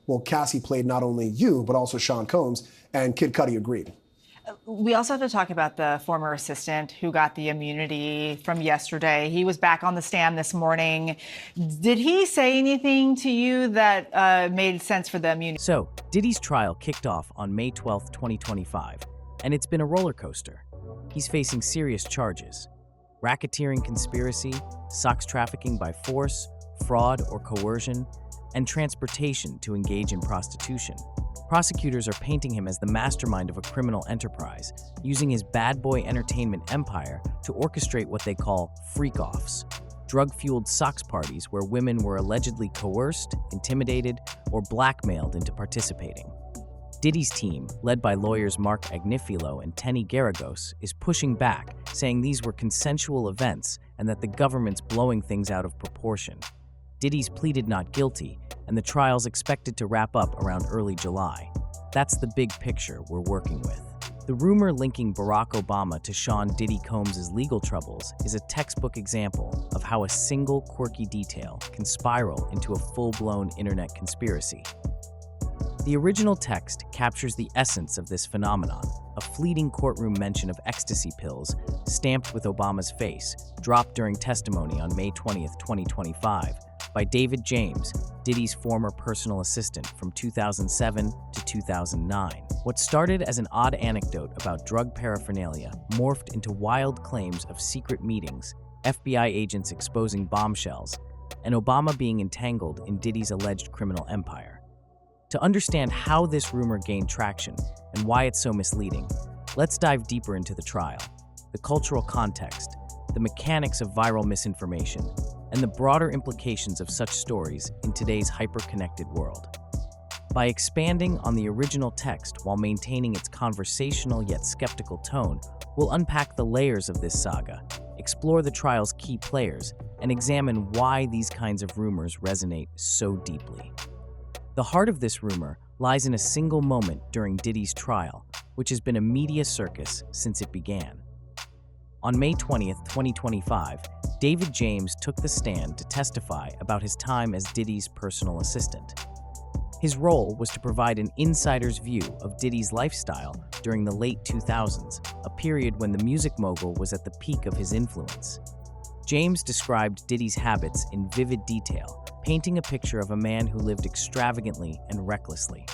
well, Cassie played not only you, but also Sean Combs, and Kid Cudi agreed. We also have to talk about the former assistant who got the immunity from yesterday. He was back on the stand this morning. Did he say anything to you that made sense for the immunity? So, Diddy's trial kicked off on May 12, 2025, and it's been a roller coaster. He's facing serious charges: racketeering conspiracy, sex trafficking by force, fraud or coercion, and transportation to engage in prostitution. Prosecutors are painting him as the mastermind of a criminal enterprise, using his bad boy entertainment empire to orchestrate what they call freak-offs, drug-fueled sex parties where women were allegedly coerced, intimidated, or blackmailed into participating. Diddy's team, led by lawyers Marc Agnifilo and Teny Geragos, is pushing back, saying these were consensual events and that the government's blowing things out of proportion. Diddy's pleaded not guilty, and the trial's expected to wrap up around early July. That's the big picture we're working with. The rumor linking Barack Obama to Sean Diddy Combs' legal troubles is a textbook example of how a single quirky detail can spiral into a full-blown internet conspiracy. The original text captures the essence of this phenomenon, a fleeting courtroom mention of ecstasy pills stamped with Obama's face, dropped during testimony on May 20, 2025, by David James, Diddy's former personal assistant from 2007 to 2009. What started as an odd anecdote about drug paraphernalia morphed into wild claims of secret meetings, FBI agents exposing bombshells, and Obama being entangled in Diddy's alleged criminal empire. To understand how this rumor gained traction and why it's so misleading, let's dive deeper into the trial, the cultural context, the mechanics of viral misinformation, and the broader implications of such stories in today's hyper-connected world. By expanding on the original text while maintaining its conversational yet skeptical tone, we'll unpack the layers of this saga, explore the trial's key players, and examine why these kinds of rumors resonate so deeply. The heart of this rumor lies in a single moment during Diddy's trial, which has been a media circus since it began. On May 20th, 2025, David James took the stand to testify about his time as Diddy's personal assistant. His role was to provide an insider's view of Diddy's lifestyle during the late 2000s, a period when the music mogul was at the peak of his influence. James described Diddy's habits in vivid detail, painting a picture of a man who lived extravagantly and recklessly.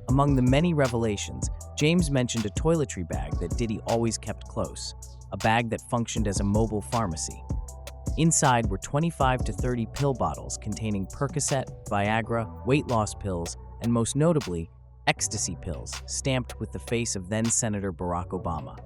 Among the many revelations, James mentioned a toiletry bag that Diddy always kept close, a bag that functioned as a mobile pharmacy. Inside were 25 to 30 pill bottles containing Percocet, Viagra, weight loss pills, and most notably, ecstasy pills, stamped with the face of then-Senator Barack Obama.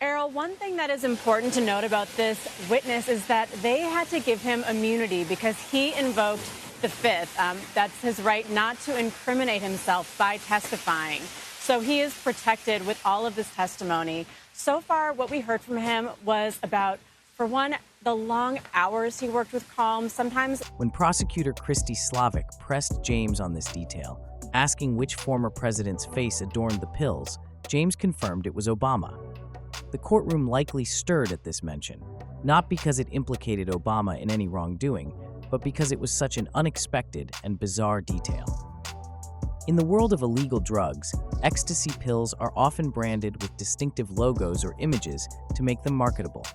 Errol, one thing that is important to note about this witness is that they had to give him immunity because he invoked the Fifth. That's his right not to incriminate himself by testifying. So he is protected with all of this testimony. So far, what we heard from him was about, for one, the long hours he worked with Combs, sometimes. When prosecutor Christy Slavic pressed James on this detail, asking which former president's face adorned the pills, James confirmed it was Obama. The courtroom likely stirred at this mention, not because it implicated Obama in any wrongdoing, but because it was such an unexpected and bizarre detail. In the world of illegal drugs, ecstasy pills are often branded with distinctive logos or images to make them marketable.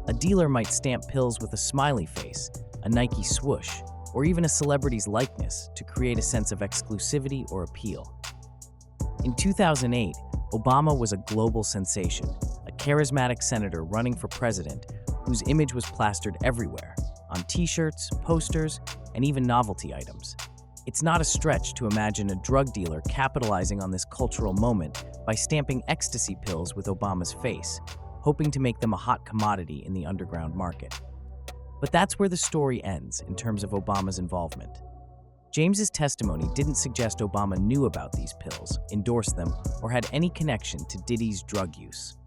A dealer might stamp pills with a smiley face, a Nike swoosh, or even a celebrity's likeness to create a sense of exclusivity or appeal. In 2008, Obama was a global sensation, a charismatic senator running for president whose image was plastered everywhere, on t-shirts, posters, and even novelty items. It's not a stretch to imagine a drug dealer capitalizing on this cultural moment by stamping ecstasy pills with Obama's face, hoping to make them a hot commodity in the underground market. But that's where the story ends in terms of Obama's involvement. James's testimony didn't suggest Obama knew about these pills, endorsed them, or had any connection to Diddy's drug use.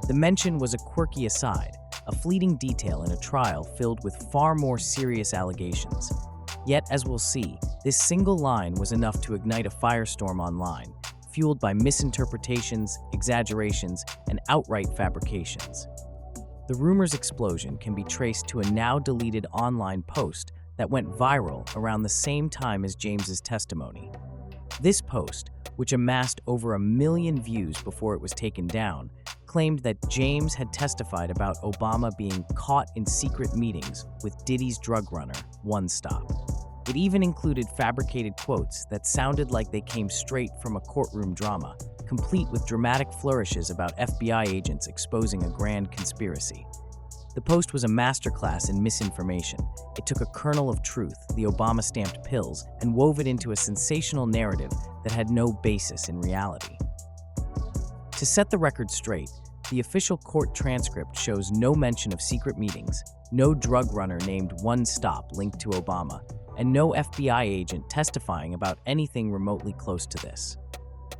The mention was a quirky aside, a fleeting detail in a trial filled with far more serious allegations. Yet, as we'll see, this single line was enough to ignite a firestorm online, fueled by misinterpretations, exaggerations, and outright fabrications. The rumor's explosion can be traced to a now-deleted online post that went viral around the same time as James's testimony. This post, which amassed over 1 million views before it was taken down, claimed that James had testified about Obama being caught in secret meetings with Diddy's drug runner, One Stop. It even included fabricated quotes that sounded like they came straight from a courtroom drama, complete with dramatic flourishes about FBI agents exposing a grand conspiracy. The post was a masterclass in misinformation. It took a kernel of truth, the Obama-stamped pills, and wove it into a sensational narrative that had no basis in reality. To set the record straight, the official court transcript shows no mention of secret meetings, no drug runner named One Stop linked to Obama, and no FBI agent testifying about anything remotely close to this.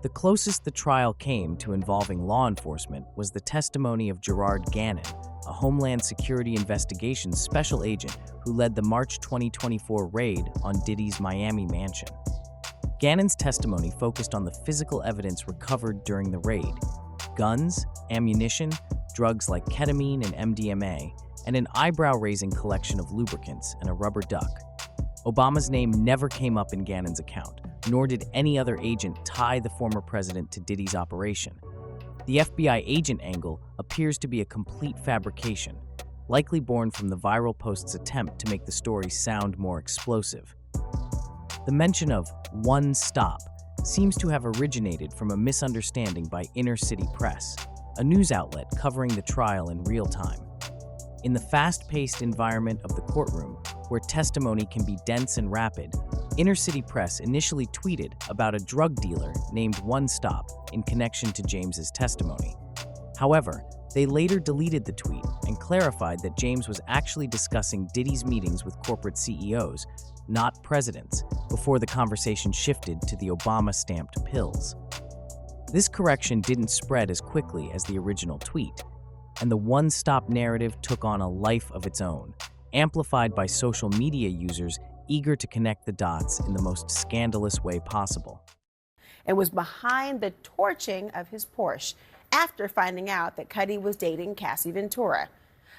The closest the trial came to involving law enforcement was the testimony of Gerard Gannon, a Homeland Security Investigations special agent who led the March 2024 raid on Diddy's Miami mansion. Gannon's testimony focused on the physical evidence recovered during the raid: guns, ammunition, drugs like ketamine and MDMA, and an eyebrow-raising collection of lubricants and a rubber duck. Obama's name never came up in Gannon's account, nor did any other agent tie the former president to Diddy's operation. The FBI agent angle appears to be a complete fabrication, likely born from the viral post's attempt to make the story sound more explosive. The mention of One Stop seems to have originated from a misunderstanding by Inner City Press, a news outlet covering the trial in real time. In the fast-paced environment of the courtroom, where testimony can be dense and rapid, Inner City Press initially tweeted about a drug dealer named One Stop in connection to James's testimony. However, they later deleted the tweet and clarified that James was actually discussing Diddy's meetings with corporate CEOs, not presidents, before the conversation shifted to the Obama-stamped pills. This correction didn't spread as quickly as the original tweet, and the One Stop narrative took on a life of its own, amplified by social media users eager to connect the dots in the most scandalous way possible. And was behind the torching of his Porsche after finding out that Cuddy was dating Cassie Ventura.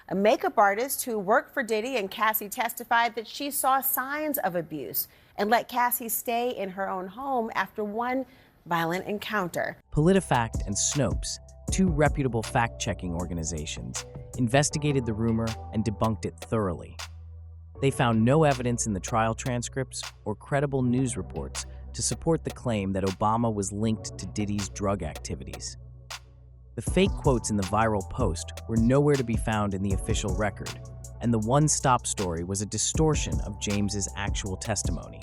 A makeup artist who worked for Diddy and Cassie testified that she saw signs of abuse and let Cassie stay in her own home after one violent encounter. PolitiFact and Snopes, two reputable fact-checking organizations, investigated the rumor and debunked it thoroughly. They found no evidence in the trial transcripts or credible news reports to support the claim that Obama was linked to Diddy's drug activities. The fake quotes in the viral post were nowhere to be found in the official record, and the One Stop story was a distortion of James's actual testimony.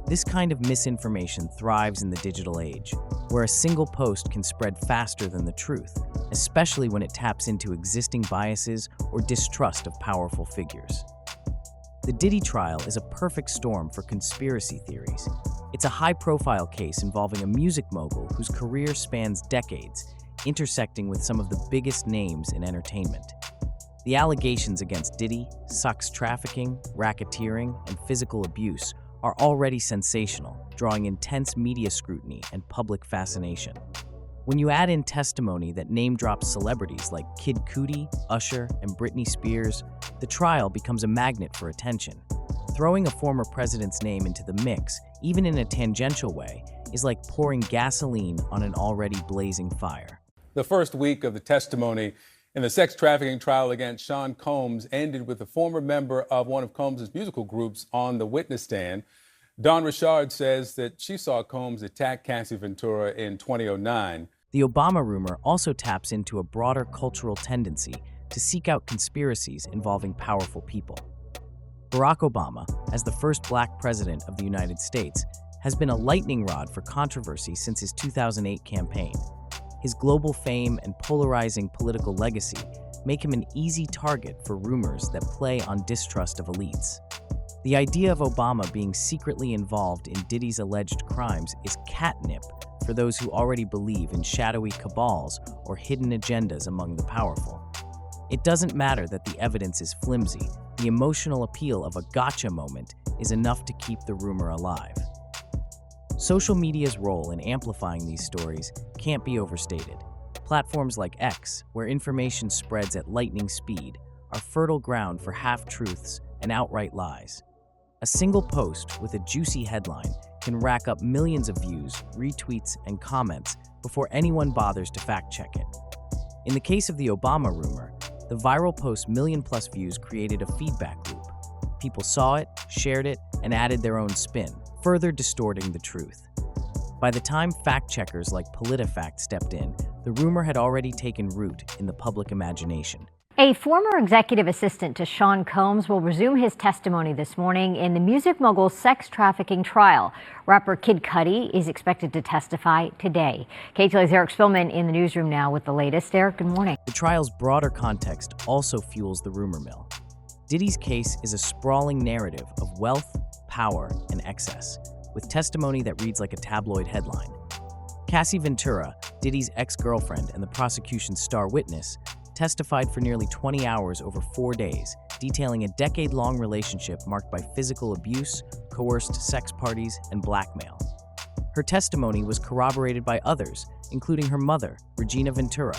This kind of misinformation thrives in the digital age, where a single post can spread faster than the truth, especially when it taps into existing biases or distrust of powerful figures. The Diddy trial is a perfect storm for conspiracy theories. It's a high-profile case involving a music mogul whose career spans decades, intersecting with some of the biggest names in entertainment. The allegations against Diddy, sex trafficking, racketeering, and physical abuse are already sensational, drawing intense media scrutiny and public fascination. When you add in testimony that name-drops celebrities like Kid Cudi, Usher, and Britney Spears, the trial becomes a magnet for attention. Throwing a former president's name into the mix, even in a tangential way, is like pouring gasoline on an already blazing fire. The first week of the testimony in the sex trafficking trial against Sean Combs ended with a former member of one of Combs' musical groups on the witness stand. Dawn Richard says that she saw Combs attack Cassie Ventura in 2009. The Obama rumor also taps into a broader cultural tendency to seek out conspiracies involving powerful people. Barack Obama, as the first black president of the United States, has been a lightning rod for controversy since his 2008 campaign. His global fame and polarizing political legacy make him an easy target for rumors that play on distrust of elites. The idea of Obama being secretly involved in Diddy's alleged crimes is catnip for those who already believe in shadowy cabals or hidden agendas among the powerful. It doesn't matter that the evidence is flimsy. The emotional appeal of a gotcha moment is enough to keep the rumor alive. Social media's role in amplifying these stories can't be overstated. Platforms like X, where information spreads at lightning speed, are fertile ground for half-truths and outright lies. A single post with a juicy headline can rack up millions of views, retweets, and comments before anyone bothers to fact-check it. In the case of the Obama rumor, the viral post's million-plus views created a feedback loop. People saw it, shared it, and added their own spin, further distorting the truth. By the time fact-checkers like PolitiFact stepped in, the rumor had already taken root in the public imagination. A former executive assistant to Sean Combs will resume his testimony this morning in the music mogul's sex trafficking trial. Rapper Kid Cudi is expected to testify today. KTLA's Eric Spillman in the newsroom now with the latest. Eric, good morning. The trial's broader context also fuels the rumor mill. Diddy's case is a sprawling narrative of wealth, power, and excess, with testimony that reads like a tabloid headline. Cassie Ventura, Diddy's ex-girlfriend and the prosecution's star witness, testified for nearly 20 hours over 4 days, detailing a decade-long relationship marked by physical abuse, coerced sex parties, and blackmail. Her testimony was corroborated by others, including her mother, Regina Ventura,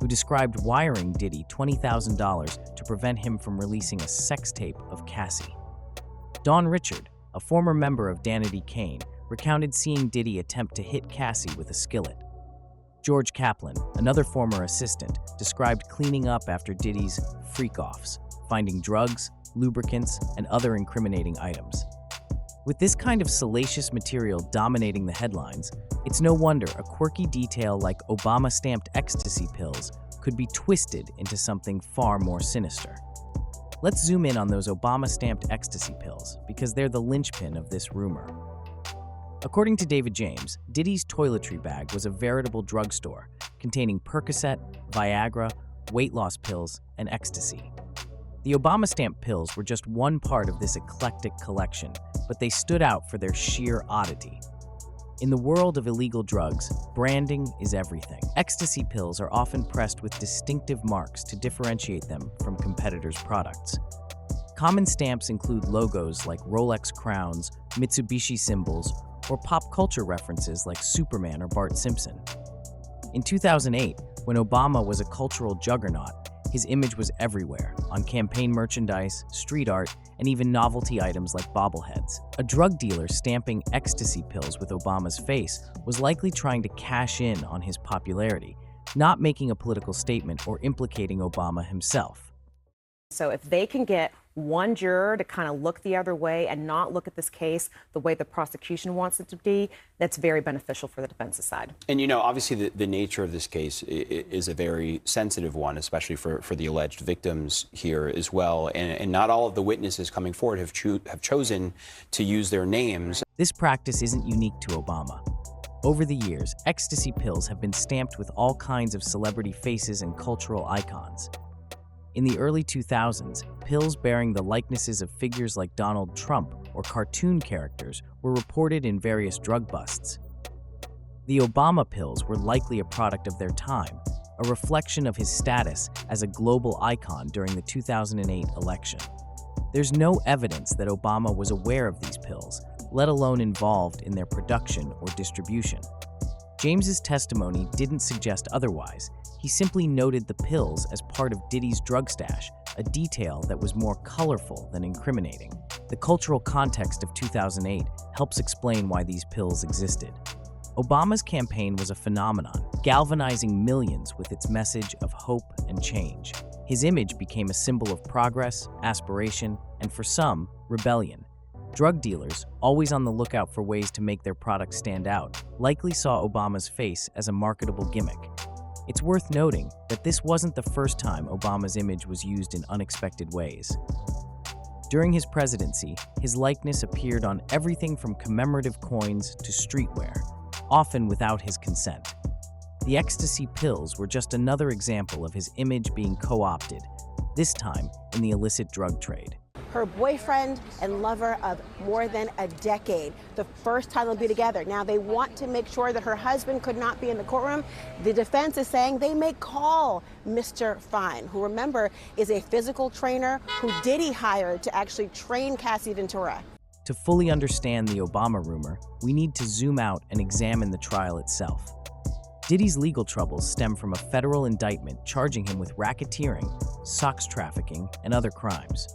who described wiring Diddy $20,000 to prevent him from releasing a sex tape of Cassie. Dawn Richard, a former member of Danity Kane, recounted seeing Diddy attempt to hit Cassie with a skillet. George Kaplan, another former assistant, described cleaning up after Diddy's freak-offs, finding drugs, lubricants, and other incriminating items. With this kind of salacious material dominating the headlines, it's no wonder a quirky detail like Obama-stamped ecstasy pills could be twisted into something far more sinister. Let's zoom in on those Obama-stamped ecstasy pills, because they're the linchpin of this rumor. According to David James, Diddy's toiletry bag was a veritable drugstore containing Percocet, Viagra, weight loss pills, and ecstasy. The Obama stamp pills were just one part of this eclectic collection, but they stood out for their sheer oddity. In the world of illegal drugs, branding is everything. Ecstasy pills are often pressed with distinctive marks to differentiate them from competitors' products. Common stamps include logos like Rolex crowns, Mitsubishi symbols, or pop culture references like Superman or Bart Simpson. In 2008, when Obama was a cultural juggernaut, his image was everywhere, on campaign merchandise, street art, and even novelty items like bobbleheads. A drug dealer stamping ecstasy pills with Obama's face was likely trying to cash in on his popularity, not making a political statement or implicating Obama himself. So if they can get one juror to kind of look the other way and not look at this case the way the prosecution wants it to be, that's very beneficial for the defense's side. And, you know, obviously the nature of this case is a very sensitive one, especially for the alleged victims here as well. And not all of the witnesses coming forward have chosen to use their names. This practice isn't unique to Obama. Over the years, ecstasy pills have been stamped with all kinds of celebrity faces and cultural icons. In the early 2000s, pills bearing the likenesses of figures like Donald Trump or cartoon characters were reported in various drug busts. The Obama pills were likely a product of their time, a reflection of his status as a global icon during the 2008 election. There's no evidence that Obama was aware of these pills, let alone involved in their production or distribution. James's testimony didn't suggest otherwise. He simply noted the pills as part of Diddy's drug stash, a detail that was more colorful than incriminating. The cultural context of 2008 helps explain why these pills existed. Obama's campaign was a phenomenon, galvanizing millions with its message of hope and change. His image became a symbol of progress, aspiration, and for some, rebellion. Drug dealers, always on the lookout for ways to make their products stand out, likely saw Obama's face as a marketable gimmick. It's worth noting that this wasn't the first time Obama's image was used in unexpected ways. During his presidency, his likeness appeared on everything from commemorative coins to streetwear, often without his consent. The ecstasy pills were just another example of his image being co-opted, this time in the illicit drug trade. Her boyfriend and lover of more than a decade. The first time they'll be together. Now they want to make sure that her husband could not be in the courtroom. The defense is saying they may call Mr. Fine, who, remember, is a physical trainer who Diddy hired to actually train Cassie Ventura. To fully understand the Obama rumor, we need to zoom out and examine the trial itself. Diddy's legal troubles stem from a federal indictment charging him with racketeering, sex trafficking, and other crimes.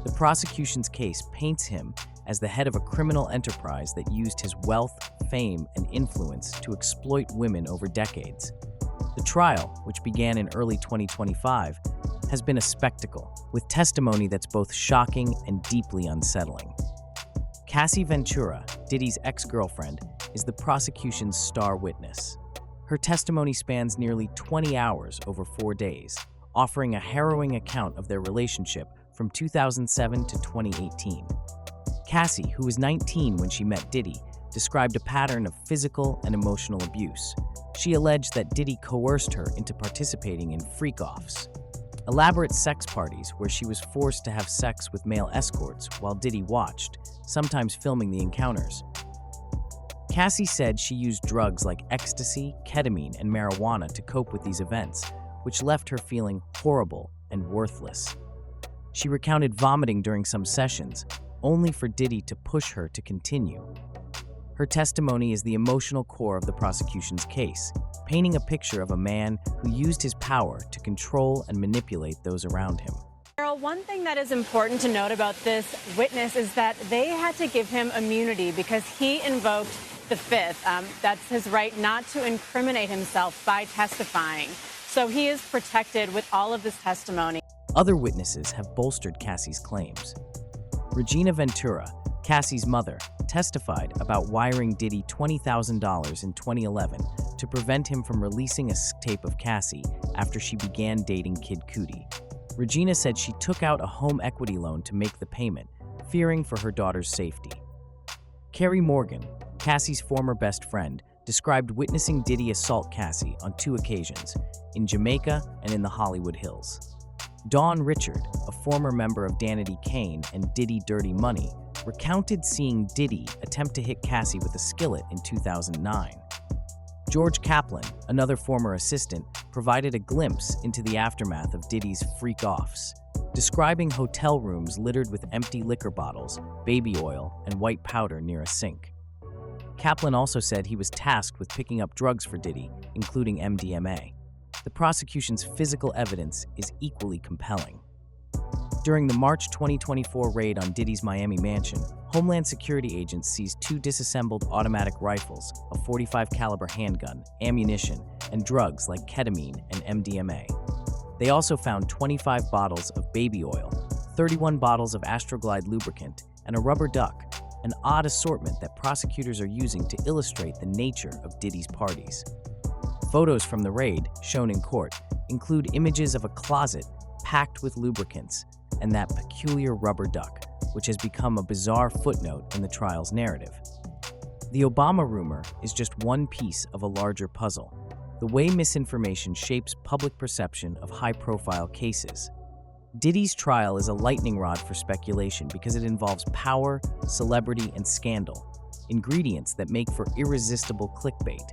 The prosecution's case paints him as the head of a criminal enterprise that used his wealth, fame, and influence to exploit women over decades. The trial, which began in early 2025, has been a spectacle, with testimony that's both shocking and deeply unsettling. Cassie Ventura, Diddy's ex-girlfriend, is the prosecution's star witness. Her testimony spans nearly 20 hours over 4 days, offering a harrowing account of their relationship from 2007 to 2018. Cassie, who was 19 when she met Diddy, described a pattern of physical and emotional abuse. She alleged that Diddy coerced her into participating in freak-offs, elaborate sex parties where she was forced to have sex with male escorts while Diddy watched, sometimes filming the encounters. Cassie said she used drugs like ecstasy, ketamine, and marijuana to cope with these events, which left her feeling horrible and worthless. She recounted vomiting during some sessions, only for Diddy to push her to continue. Her testimony is the emotional core of the prosecution's case, painting a picture of a man who used his power to control and manipulate those around him. Carol, one thing that is important to note about this witness is that they had to give him immunity because he invoked the Fifth. That's his right not to incriminate himself by testifying. So he is protected with all of this testimony. Other witnesses have bolstered Cassie's claims. Regina Ventura, Cassie's mother, testified about wiring Diddy $20,000 in 2011 to prevent him from releasing a tape of Cassie after she began dating Kid Cudi. Regina said she took out a home equity loan to make the payment, fearing for her daughter's safety. Carrie Morgan, Cassie's former best friend, described witnessing Diddy assault Cassie on 2 occasions, in Jamaica and in the Hollywood Hills. Dawn Richard, a former member of Danity Kane and Diddy Dirty Money, recounted seeing Diddy attempt to hit Cassie with a skillet in 2009. George Kaplan, another former assistant, provided a glimpse into the aftermath of Diddy's freak-offs, describing hotel rooms littered with empty liquor bottles, baby oil, and white powder near a sink. Kaplan also said he was tasked with picking up drugs for Diddy, including MDMA. The prosecution's physical evidence is equally compelling. During the March 2024 raid on Diddy's Miami mansion, Homeland Security agents seized 2 disassembled automatic rifles, a .45 caliber handgun, ammunition, and drugs like ketamine and MDMA. They also found 25 bottles of baby oil, 31 bottles of Astroglide lubricant, and a rubber duck, an odd assortment that prosecutors are using to illustrate the nature of Diddy's parties. Photos from the raid, shown in court, include images of a closet packed with lubricants and that peculiar rubber duck, which has become a bizarre footnote in the trial's narrative. The Obama rumor is just one piece of a larger puzzle, the way misinformation shapes public perception of high-profile cases. Diddy's trial is a lightning rod for speculation because it involves power, celebrity, and scandal, ingredients that make for irresistible clickbait.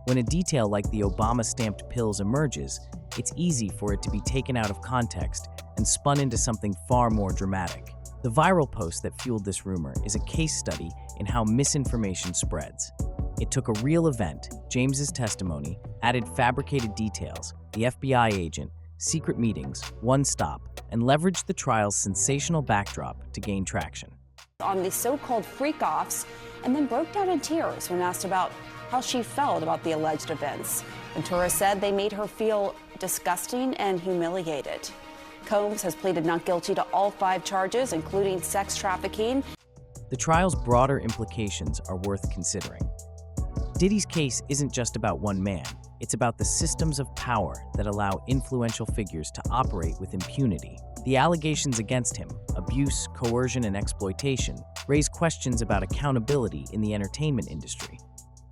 When a detail like the Obama-stamped pills emerges, it's easy for it to be taken out of context and spun into something far more dramatic. The viral post that fueled this rumor is a case study in how misinformation spreads. It took a real event, James's testimony, added fabricated details, the FBI agent, secret meetings, one stop, and leveraged the trial's sensational backdrop to gain traction. On the so-called freak-offs, and then broke down in tears when asked about how she felt about the alleged events. Ventura said they made her feel disgusting and humiliated. Combs has pleaded not guilty to all 5 charges, including sex trafficking. The trial's broader implications are worth considering. Diddy's case isn't just about one man. It's about the systems of power that allow influential figures to operate with impunity. The allegations against him, abuse, coercion, and exploitation, raise questions about accountability in the entertainment industry.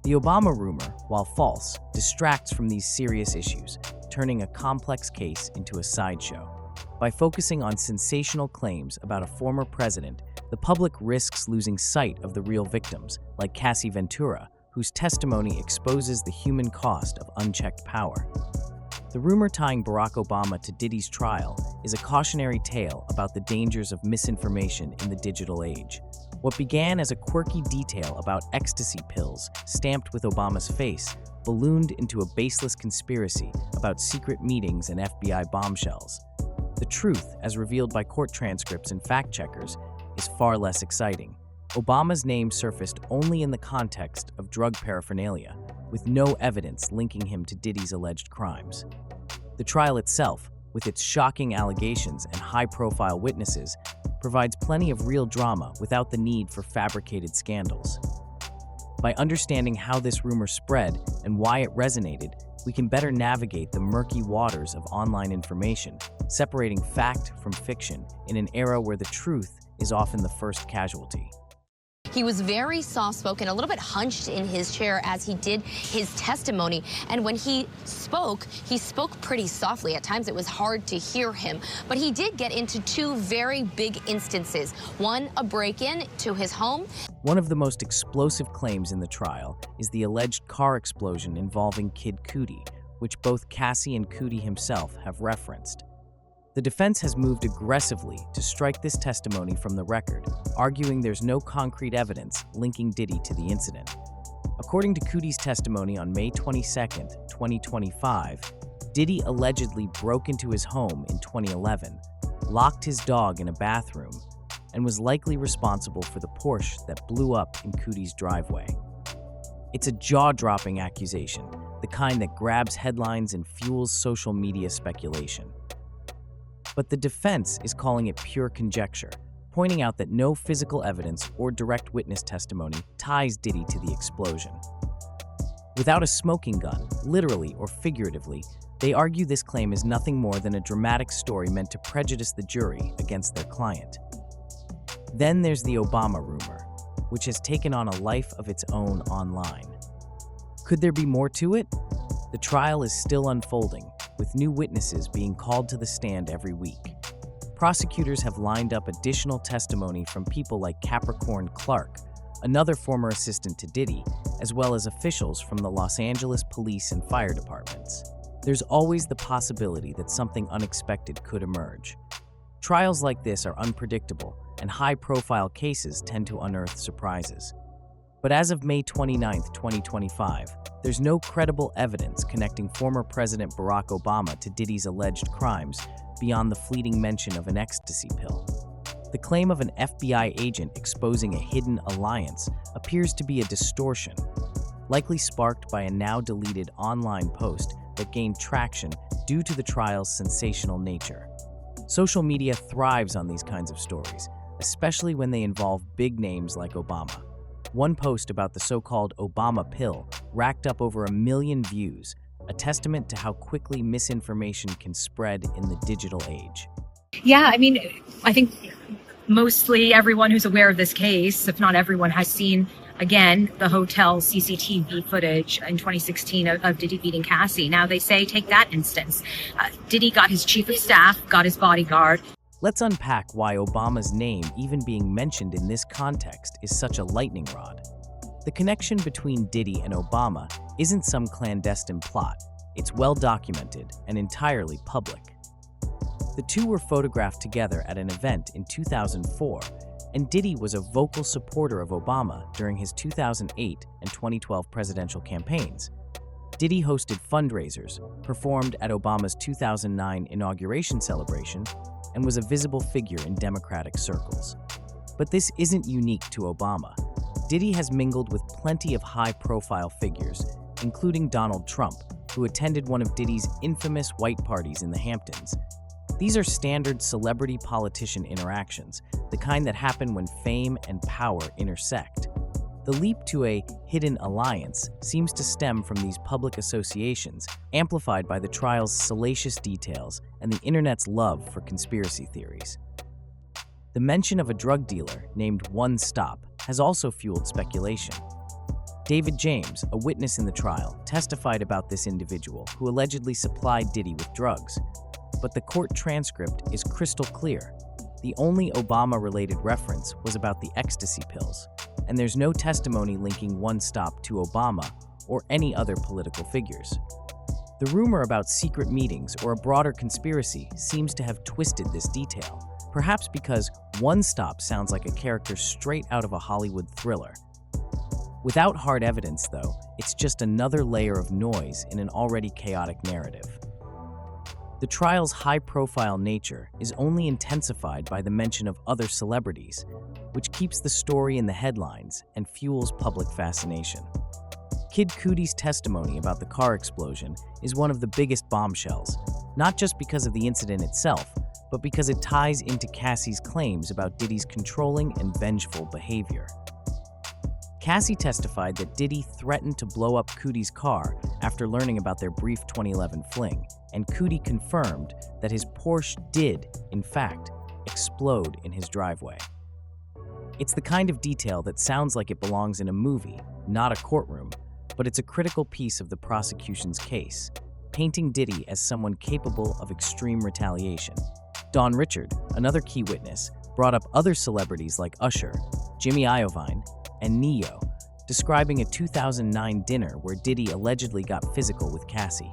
The Obama rumor, while false, distracts from these serious issues, turning a complex case into a sideshow. By focusing on sensational claims about a former president, the public risks losing sight of the real victims, like Cassie Ventura, whose testimony exposes the human cost of unchecked power. The rumor tying Barack Obama to Diddy's trial is a cautionary tale about the dangers of misinformation in the digital age. What began as a quirky detail about ecstasy pills stamped with Obama's face ballooned into a baseless conspiracy about secret meetings and FBI bombshells. The truth, as revealed by court transcripts and fact-checkers, is far less exciting. Obama's name surfaced only in the context of drug paraphernalia, with no evidence linking him to Diddy's alleged crimes. The trial itself, with its shocking allegations and high-profile witnesses, provides plenty of real drama without the need for fabricated scandals. By understanding how this rumor spread and why it resonated, we can better navigate the murky waters of online information, separating fact from fiction in an era where the truth is often the first casualty. He was very soft-spoken, a little bit hunched in his chair as he did his testimony. And when he spoke pretty softly. At times it was hard to hear him. But he did get into two very big instances. One, a break-in to his home. One of the most explosive claims in the trial is the alleged car explosion involving Kid Cudi, which both Cassie and Cudi himself have referenced. The defense has moved aggressively to strike this testimony from the record, arguing there's no concrete evidence linking Diddy to the incident. According to Cudi's testimony on May 22, 2025, Diddy allegedly broke into his home in 2011, locked his dog in a bathroom, and was likely responsible for the Porsche that blew up in Cudi's driveway. It's a jaw-dropping accusation, the kind that grabs headlines and fuels social media speculation. But the defense is calling it pure conjecture, pointing out that no physical evidence or direct witness testimony ties Diddy to the explosion. Without a smoking gun, literally or figuratively, they argue this claim is nothing more than a dramatic story meant to prejudice the jury against their client. Then there's the Obama rumor, which has taken on a life of its own online. Could there be more to it? The trial is still unfolding, with new witnesses being called to the stand every week. Prosecutors have lined up additional testimony from people like Capricorn Clark, another former assistant to Diddy, as well as officials from the Los Angeles police and fire departments. There's always the possibility that something unexpected could emerge. Trials like this are unpredictable, and high-profile cases tend to unearth surprises. But as of May 29, 2025, there's no credible evidence connecting former President Barack Obama to Diddy's alleged crimes beyond the fleeting mention of an ecstasy pill. The claim of an FBI agent exposing a hidden alliance appears to be a distortion, likely sparked by a now-deleted online post that gained traction due to the trial's sensational nature. Social media thrives on these kinds of stories, especially when they involve big names like Obama. One post about the so-called Obama pill racked up over 1 million views, a testament to how quickly misinformation can spread in the digital age. Yeah, I think mostly everyone who's aware of this case, if not everyone, has seen, again, the hotel CCTV footage in 2016 of Diddy beating Cassie. Now they say, take that instance. Diddy got his chief of staff, got his bodyguard. Let's unpack why Obama's name even being mentioned in this context is such a lightning rod. The connection between Diddy and Obama isn't some clandestine plot. It's well documented and entirely public. The two were photographed together at an event in 2004, and Diddy was a vocal supporter of Obama during his 2008 and 2012 presidential campaigns. Diddy hosted fundraisers, performed at Obama's 2009 inauguration celebration, and was a visible figure in Democratic circles. But this isn't unique to Obama. Diddy has mingled with plenty of high-profile figures, including Donald Trump, who attended one of Diddy's infamous white parties in the Hamptons. These are standard celebrity-politician interactions, the kind that happen when fame and power intersect. The leap to a hidden alliance seems to stem from these public associations, amplified by the trial's salacious details and the internet's love for conspiracy theories. The mention of a drug dealer named One Stop has also fueled speculation. David James, a witness in the trial, testified about this individual who allegedly supplied Diddy with drugs. But the court transcript is crystal clear. The only Obama-related reference was about the ecstasy pills, and there's no testimony linking One Stop to Obama or any other political figures. The rumor about secret meetings or a broader conspiracy seems to have twisted this detail, perhaps because One Stop sounds like a character straight out of a Hollywood thriller. Without hard evidence, though, it's just another layer of noise in an already chaotic narrative. The trial's high-profile nature is only intensified by the mention of other celebrities, which keeps the story in the headlines and fuels public fascination. Kid Cudi's testimony about the car explosion is one of the biggest bombshells, not just because of the incident itself, but because it ties into Cassie's claims about Diddy's controlling and vengeful behavior. Cassie testified that Diddy threatened to blow up Cudi's car after learning about their brief 2011 fling, and Cudi confirmed that his Porsche did, in fact, explode in his driveway. It's the kind of detail that sounds like it belongs in a movie, not a courtroom, but it's a critical piece of the prosecution's case, painting Diddy as someone capable of extreme retaliation. Don Richard, another key witness, brought up other celebrities like Usher, Jimmy Iovine, and Neo, describing a 2009 dinner where Diddy allegedly got physical with Cassie.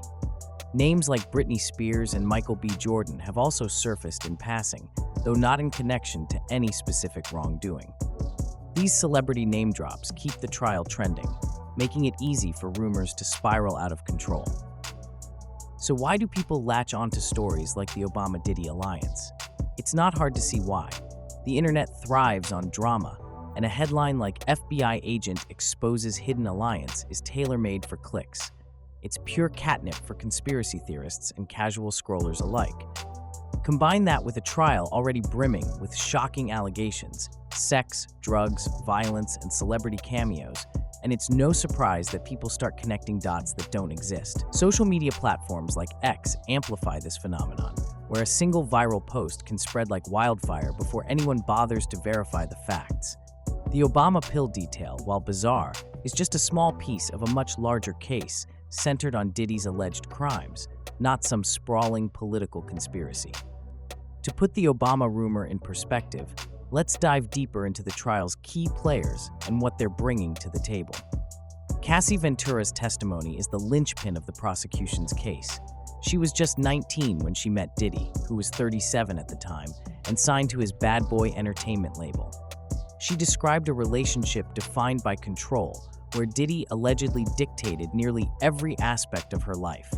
Names like Britney Spears and Michael B. Jordan have also surfaced in passing, though not in connection to any specific wrongdoing. These celebrity name drops keep the trial trending, making it easy for rumors to spiral out of control. So why do people latch onto stories like the Obama-Diddy alliance? It's not hard to see why. The internet thrives on drama, and a headline like FBI agent exposes hidden alliance is tailor-made for clicks. It's pure catnip for conspiracy theorists and casual scrollers alike. Combine that with a trial already brimming with shocking allegations, sex, drugs, violence, and celebrity cameos, and it's no surprise that people start connecting dots that don't exist. Social media platforms like X amplify this phenomenon, where a single viral post can spread like wildfire before anyone bothers to verify the facts. The Obama pill detail, while bizarre, is just a small piece of a much larger case centered on Diddy's alleged crimes, not some sprawling political conspiracy. To put the Obama rumor in perspective, let's dive deeper into the trial's key players and what they're bringing to the table. Cassie Ventura's testimony is the linchpin of the prosecution's case. She was just 19 when she met Diddy, who was 37 at the time, and signed to his Bad Boy Entertainment label. She described a relationship defined by control, where Diddy allegedly dictated nearly every aspect of her life.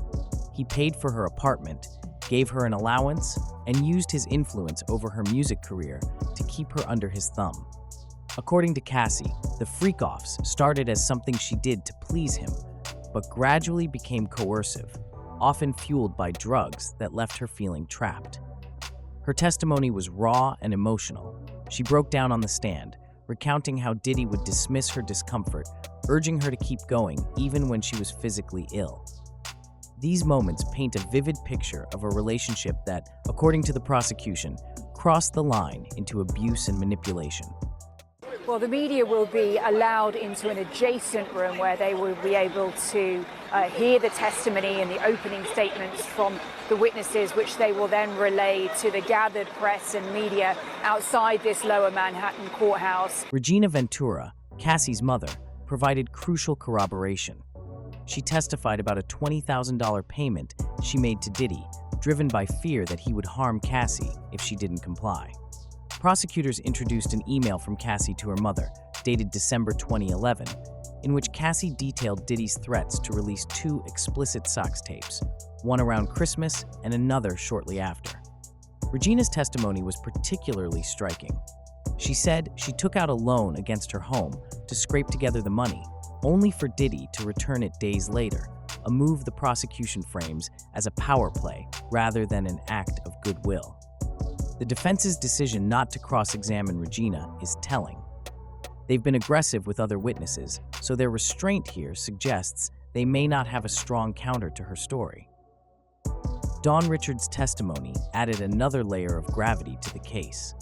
He paid for her apartment, gave her an allowance, and used his influence over her music career to keep her under his thumb. According to Cassie, the freak-offs started as something she did to please him, but gradually became coercive, often fueled by drugs that left her feeling trapped. Her testimony was raw and emotional. She broke down on the stand, recounting how Diddy would dismiss her discomfort, urging her to keep going even when she was physically ill. These moments paint a vivid picture of a relationship that, according to the prosecution, crossed the line into abuse and manipulation. Well, the media will be allowed into an adjacent room where they will be able to hear the testimony and the opening statements from the witnesses, which they will then relay to the gathered press and media outside this Lower Manhattan courthouse. Regina Ventura, Cassie's mother, provided crucial corroboration. She testified about a $20,000 payment she made to Diddy, driven by fear that he would harm Cassie if she didn't comply. Prosecutors introduced an email from Cassie to her mother, dated December 2011, in which Cassie detailed Diddy's threats to release 2 explicit sex tapes, one around Christmas and another shortly after. Regina's testimony was particularly striking. She said she took out a loan against her home to scrape together the money, only for Diddy to return it days later, a move the prosecution frames as a power play rather than an act of goodwill. The defense's decision not to cross-examine Regina is telling. They've been aggressive with other witnesses, so their restraint here suggests they may not have a strong counter to her story. Don Richard's testimony added another layer of gravity to the case.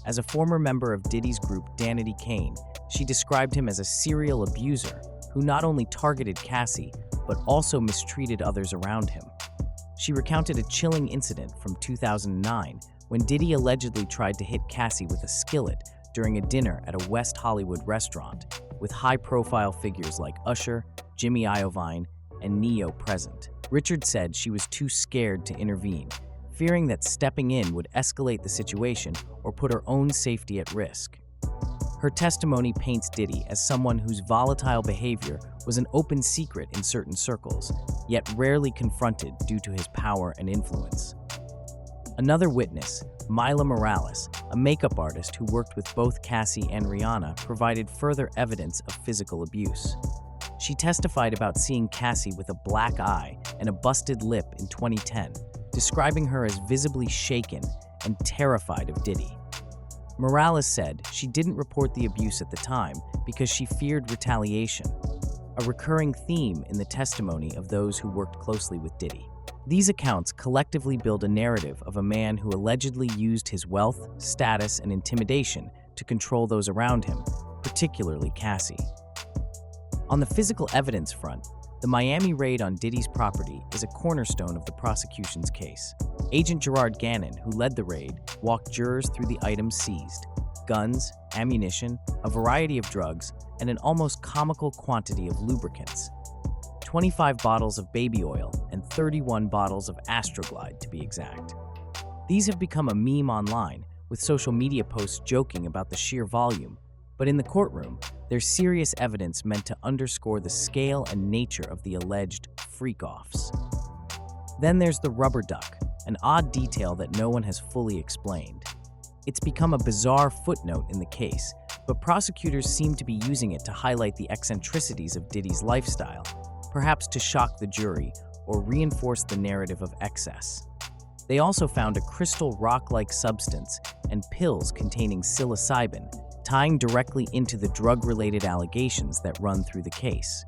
As a former member of Diddy's group Danity Kane, she described him as a serial abuser who not only targeted Cassie, but also mistreated others around him. She recounted a chilling incident from 2009 when Diddy allegedly tried to hit Cassie with a skillet during a dinner at a West Hollywood restaurant, with high-profile figures like Usher, Jimmy Iovine, and Neo present. Richard said she was too scared to intervene, fearing that stepping in would escalate the situation or put her own safety at risk. Her testimony paints Diddy as someone whose volatile behavior was an open secret in certain circles, yet rarely confronted due to his power and influence. Another witness, Mila Morales, a makeup artist who worked with both Cassie and Rihanna, provided further evidence of physical abuse. She testified about seeing Cassie with a black eye and a busted lip in 2010, describing her as visibly shaken and terrified of Diddy. Morales said she didn't report the abuse at the time because she feared retaliation, a recurring theme in the testimony of those who worked closely with Diddy. These accounts collectively build a narrative of a man who allegedly used his wealth, status, and intimidation to control those around him, particularly Cassie. On the physical evidence front, the Miami raid on Diddy's property is a cornerstone of the prosecution's case. Agent Gerard Gannon, who led the raid, walked jurors through the items seized: guns, ammunition, a variety of drugs, and an almost comical quantity of lubricants. 25 bottles of baby oil and 31 bottles of Astroglide, to be exact. These have become a meme online, with social media posts joking about the sheer volume. But in the courtroom, there's serious evidence meant to underscore the scale and nature of the alleged freak-offs. Then there's the rubber duck, an odd detail that no one has fully explained. It's become a bizarre footnote in the case, but prosecutors seem to be using it to highlight the eccentricities of Diddy's lifestyle, perhaps to shock the jury or reinforce the narrative of excess. They also found a crystal rock-like substance and pills containing psilocybin, tying directly into the drug-related allegations that run through the case.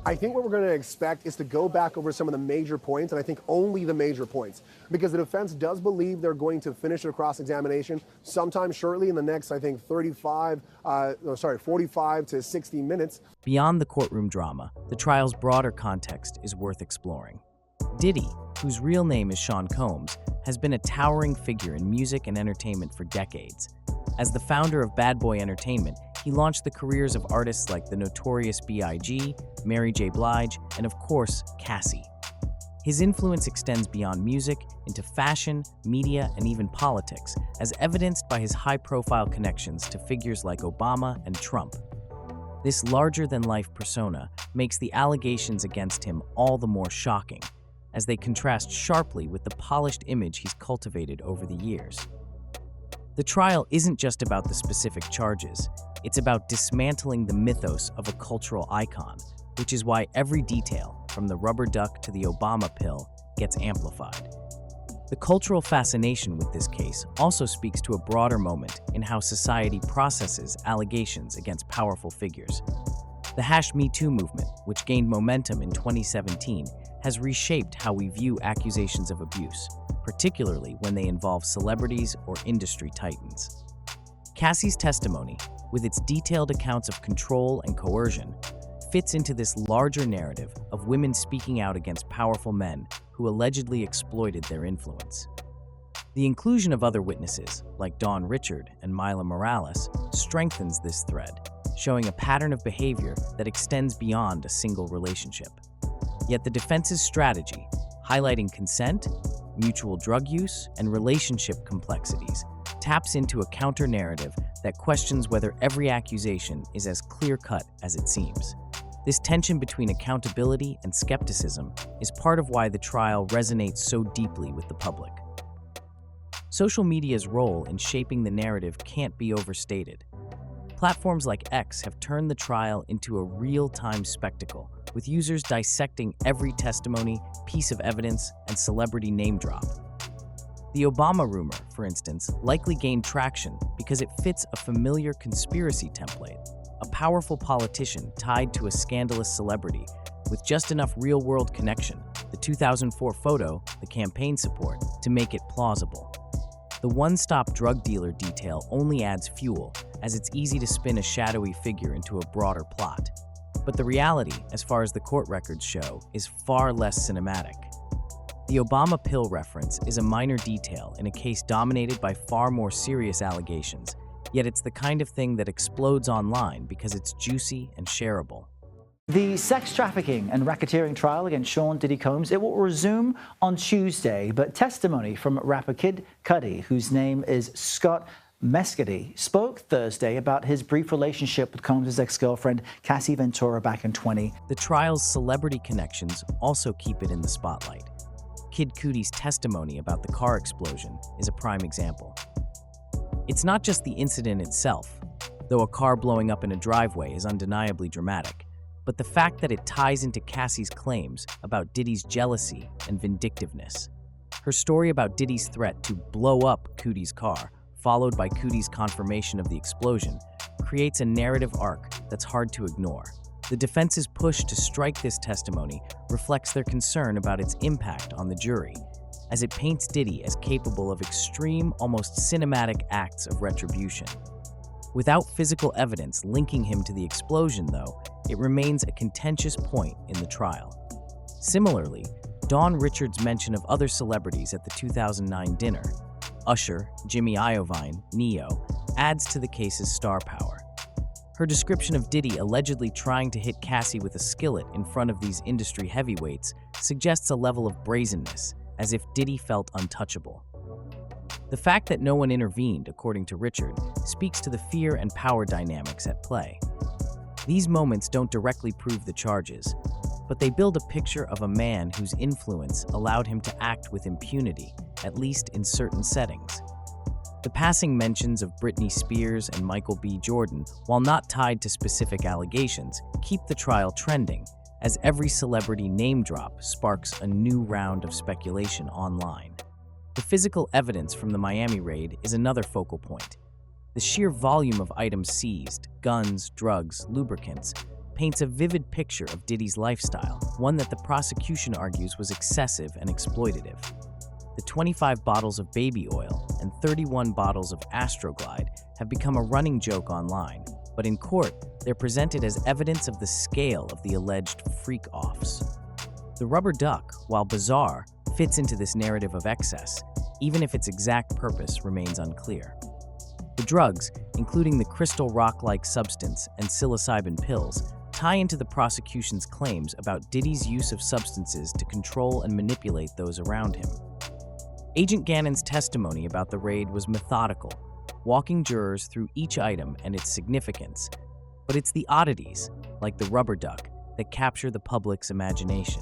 I think what we're going to expect is to go back over some of the major points, and I think only the major points, because the defense does believe they're going to finish their cross-examination sometime shortly in the next, I think, 45 to 60 minutes. Beyond the courtroom drama, the trial's broader context is worth exploring. Diddy, whose real name is Sean Combs, has been a towering figure in music and entertainment for decades. As the founder of Bad Boy Entertainment, he launched the careers of artists like the Notorious B.I.G., Mary J. Blige, and of course, Cassie. His influence extends beyond music into fashion, media, and even politics, as evidenced by his high-profile connections to figures like Obama and Trump. This larger-than-life persona makes the allegations against him all the more shocking, as they contrast sharply with the polished image he's cultivated over the years. The trial isn't just about the specific charges, it's about dismantling the mythos of a cultural icon, which is why every detail, from the rubber duck to the Obama pill, gets amplified. The cultural fascination with this case also speaks to a broader moment in how society processes allegations against powerful figures. The #MeToo movement, which gained momentum in 2017, has reshaped how we view accusations of abuse, particularly when they involve celebrities or industry titans. Cassie's testimony, with its detailed accounts of control and coercion, fits into this larger narrative of women speaking out against powerful men who allegedly exploited their influence. The inclusion of other witnesses, like Dawn Richard and Mila Morales, strengthens this thread, showing a pattern of behavior that extends beyond a single relationship. Yet the defense's strategy, highlighting consent, mutual drug use, and relationship complexities, taps into a counter-narrative that questions whether every accusation is as clear-cut as it seems. This tension between accountability and skepticism is part of why the trial resonates so deeply with the public. Social media's role in shaping the narrative can't be overstated. Platforms like X have turned the trial into a real-time spectacle, with users dissecting every testimony, piece of evidence, and celebrity name drop. The Obama rumor, for instance, likely gained traction because it fits a familiar conspiracy template: a powerful politician tied to a scandalous celebrity with just enough real-world connection, the 2004 photo, the campaign support, to make it plausible. The one-stop drug dealer detail only adds fuel, as it's easy to spin a shadowy figure into a broader plot. But the reality, as far as the court records show, is far less cinematic. The Obama pill reference is a minor detail in a case dominated by far more serious allegations, yet it's the kind of thing that explodes online because it's juicy and shareable. The sex trafficking and racketeering trial against Sean Diddy Combs, it will resume on Tuesday, but testimony from rapper Kid Cudi, whose name is Scott Mescudi spoke Thursday about his brief relationship with Combs' ex-girlfriend, Cassie Ventura, back in 2020. The trial's celebrity connections also keep it in the spotlight. Kid Cudi's testimony about the car explosion is a prime example. It's not just the incident itself, though a car blowing up in a driveway is undeniably dramatic, but the fact that it ties into Cassie's claims about Diddy's jealousy and vindictiveness. Her story about Diddy's threat to blow up Cudi's car, followed by Cudi's confirmation of the explosion, creates a narrative arc that's hard to ignore. The defense's push to strike this testimony reflects their concern about its impact on the jury, as it paints Diddy as capable of extreme, almost cinematic acts of retribution. Without physical evidence linking him to the explosion, though, it remains a contentious point in the trial. Similarly, Dawn Richards' mention of other celebrities at the 2009 dinner, Usher, Jimmy Iovine, Neo, adds to the case's star power. Her description of Diddy allegedly trying to hit Cassie with a skillet in front of these industry heavyweights suggests a level of brazenness, as if Diddy felt untouchable. The fact that no one intervened, according to Richard, speaks to the fear and power dynamics at play. These moments don't directly prove the charges, but they build a picture of a man whose influence allowed him to act with impunity, at least in certain settings. The passing mentions of Britney Spears and Michael B. Jordan, while not tied to specific allegations, keep the trial trending, as every celebrity name drop sparks a new round of speculation online. The physical evidence from the Miami raid is another focal point. The sheer volume of items seized, guns, drugs, lubricants, paints a vivid picture of Diddy's lifestyle, one that the prosecution argues was excessive and exploitative. The 25 bottles of baby oil and 31 bottles of Astroglide have become a running joke online, but in court, they're presented as evidence of the scale of the alleged freak-offs. The rubber duck, while bizarre, fits into this narrative of excess, even if its exact purpose remains unclear. The drugs, including the crystal rock-like substance and psilocybin pills, tie into the prosecution's claims about Diddy's use of substances to control and manipulate those around him. Agent Gannon's testimony about the raid was methodical, walking jurors through each item and its significance, but it's the oddities, like the rubber duck, that capture the public's imagination.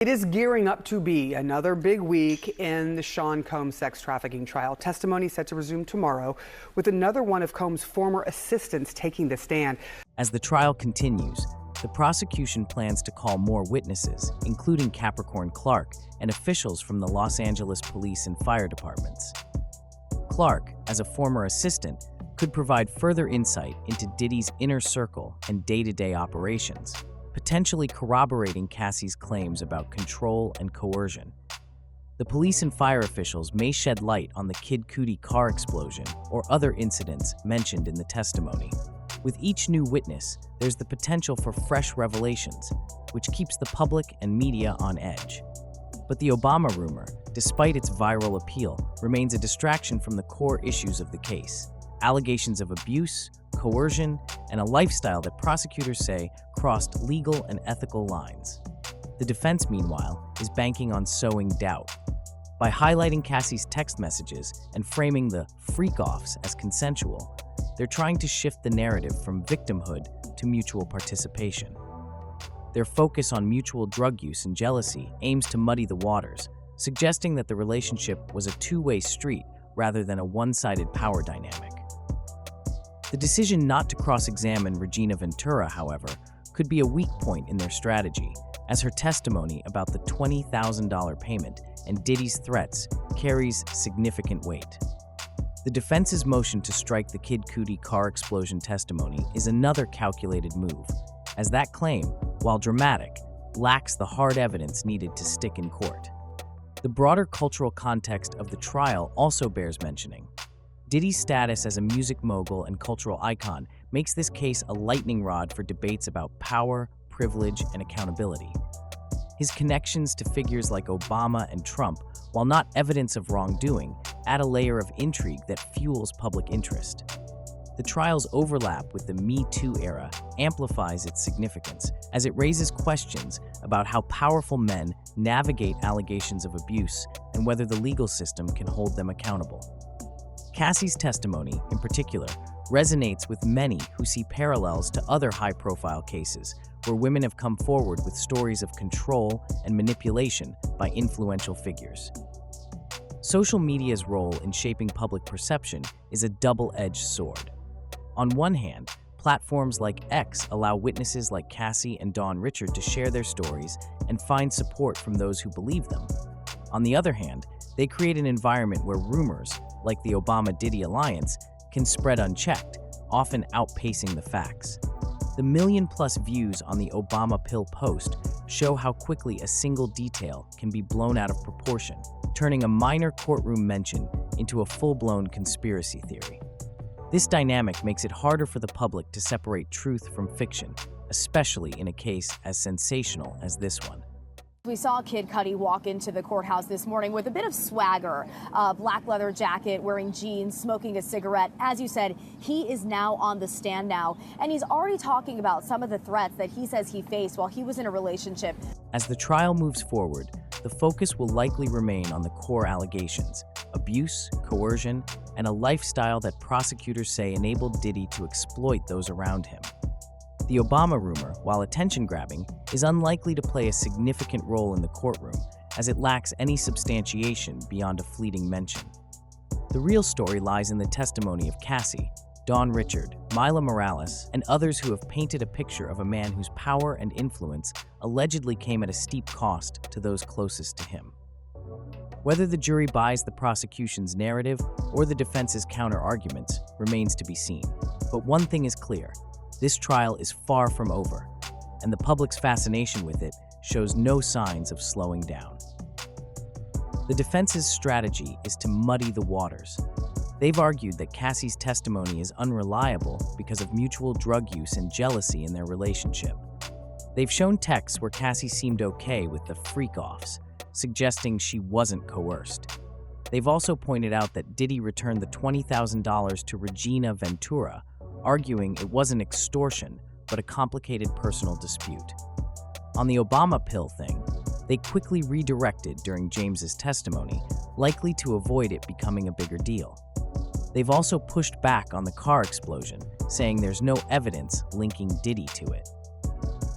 It is gearing up to be another big week in the Sean Combs sex trafficking trial. Testimony set to resume tomorrow, with another one of Combs' former assistants taking the stand. As the trial continues, the prosecution plans to call more witnesses, including Capricorn Clark and officials from the Los Angeles police and fire departments. Clark, as a former assistant, could provide further insight into Diddy's inner circle and day-to-day operations, potentially corroborating Cassie's claims about control and coercion. The police and fire officials may shed light on the Kid Cudi car explosion or other incidents mentioned in the testimony. With each new witness, there's the potential for fresh revelations, which keeps the public and media on edge. But the Obama rumor, despite its viral appeal, remains a distraction from the core issues of the case: allegations of abuse, coercion, and a lifestyle that prosecutors say crossed legal and ethical lines. The defense, meanwhile, is banking on sowing doubt. By highlighting Cassie's text messages and framing the freak-offs as consensual, they're trying to shift the narrative from victimhood to mutual participation. Their focus on mutual drug use and jealousy aims to muddy the waters, suggesting that the relationship was a two-way street rather than a one-sided power dynamic. The decision not to cross-examine Regina Ventura, however, could be a weak point in their strategy, as her testimony about the $20,000 payment and Diddy's threats carries significant weight. The defense's motion to strike the Kid Cudi car explosion testimony is another calculated move, as that claim, while dramatic, lacks the hard evidence needed to stick in court. The broader cultural context of the trial also bears mentioning. Diddy's status as a music mogul and cultural icon makes this case a lightning rod for debates about power, privilege, and accountability. His connections to figures like Obama and Trump, while not evidence of wrongdoing, add a layer of intrigue that fuels public interest. The trial's overlap with the Me Too era amplifies its significance, as it raises questions about how powerful men navigate allegations of abuse and whether the legal system can hold them accountable. Cassie's testimony, in particular, resonates with many who see parallels to other high-profile cases where women have come forward with stories of control and manipulation by influential figures. Social media's role in shaping public perception is a double-edged sword. On one hand, platforms like X allow witnesses like Cassie and Dawn Richard to share their stories and find support from those who believe them. On the other hand, they create an environment where rumors, like the Obama-Diddy alliance, can spread unchecked, often outpacing the facts. The million-plus views on the Obama pill post show how quickly a single detail can be blown out of proportion, turning a minor courtroom mention into a full-blown conspiracy theory. This dynamic makes it harder for the public to separate truth from fiction, especially in a case as sensational as this one. We saw Kid Cudi walk into the courthouse this morning with a bit of swagger, a black leather jacket, wearing jeans, smoking a cigarette. As you said, he is now on the stand now, and he's already talking about some of the threats that he says he faced while he was in a relationship. As the trial moves forward, the focus will likely remain on the core allegations: abuse, coercion, and a lifestyle that prosecutors say enabled Diddy to exploit those around him. The Obama rumor, while attention-grabbing, is unlikely to play a significant role in the courtroom, as it lacks any substantiation beyond a fleeting mention. The real story lies in the testimony of Cassie, Dawn Richard, Mila Morales, and others who have painted a picture of a man whose power and influence allegedly came at a steep cost to those closest to him. Whether the jury buys the prosecution's narrative or the defense's counter-arguments remains to be seen. But one thing is clear: this trial is far from over, and the public's fascination with it shows no signs of slowing down. The defense's strategy is to muddy the waters. They've argued that Cassie's testimony is unreliable because of mutual drug use and jealousy in their relationship. They've shown texts where Cassie seemed okay with the freak-offs, suggesting she wasn't coerced. They've also pointed out that Diddy returned the $20,000 to Regina Ventura, arguing it wasn't extortion, but a complicated personal dispute. On the Obama pill thing, they quickly redirected during James's testimony, likely to avoid it becoming a bigger deal. They've also pushed back on the car explosion, saying there's no evidence linking Diddy to it.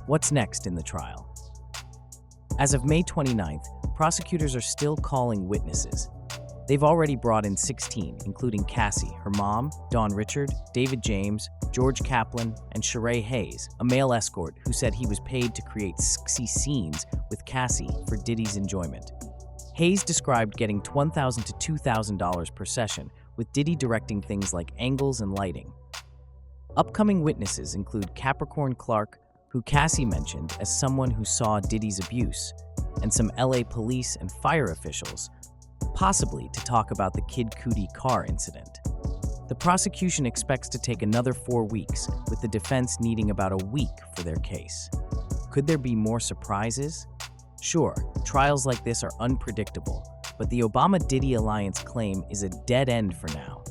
What's next in the trial? As of May 29th, prosecutors are still calling witnesses. They've already brought in 16, including Cassie, her mom, Dawn Richard, David James, George Kaplan, and Sheree Hayes, a male escort who said he was paid to create sexy scenes with Cassie for Diddy's enjoyment. Hayes described getting $1,000 to $2,000 per session, with Diddy directing things like angles and lighting. Upcoming witnesses include Capricorn Clark, who Cassie mentioned as someone who saw Diddy's abuse, and some LA police and fire officials, possibly to talk about the Kid Cudi car incident. The prosecution expects to take another 4 weeks, with the defense needing about a week for their case. Could there be more surprises? Sure, trials like this are unpredictable, but the Obama-Diddy alliance claim is a dead end for now.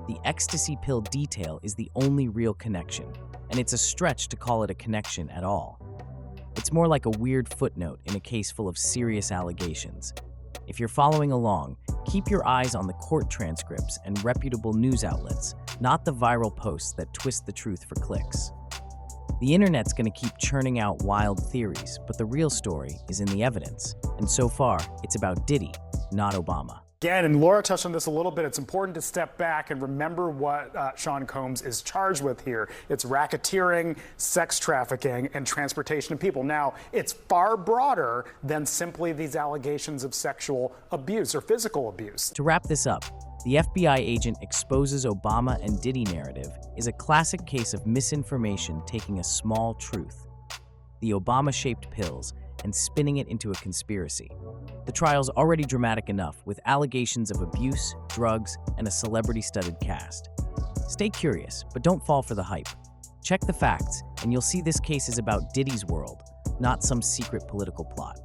The ecstasy pill detail is the only real connection, and it's a stretch to call it a connection at all. It's more like a weird footnote in a case full of serious allegations. If you're following along, keep your eyes on the court transcripts and reputable news outlets, not the viral posts that twist the truth for clicks. The internet's going to keep churning out wild theories, but the real story is in the evidence. And so far, it's about Diddy, not Obama. Again, and Laura touched on this a little bit, it's important to step back and remember what Sean Combs is charged with here. It's racketeering, sex trafficking, and transportation of people. Now, it's far broader than simply these allegations of sexual abuse or physical abuse. To wrap this up, the FBI agent exposes Obama and Diddy narrative is a classic case of misinformation taking a small truth, the Obama-shaped pills, and spinning it into a conspiracy. The trial's already dramatic enough, with allegations of abuse, drugs, and a celebrity-studded cast. Stay curious, but don't fall for the hype. Check the facts, and you'll see this case is about Diddy's world, not some secret political plot.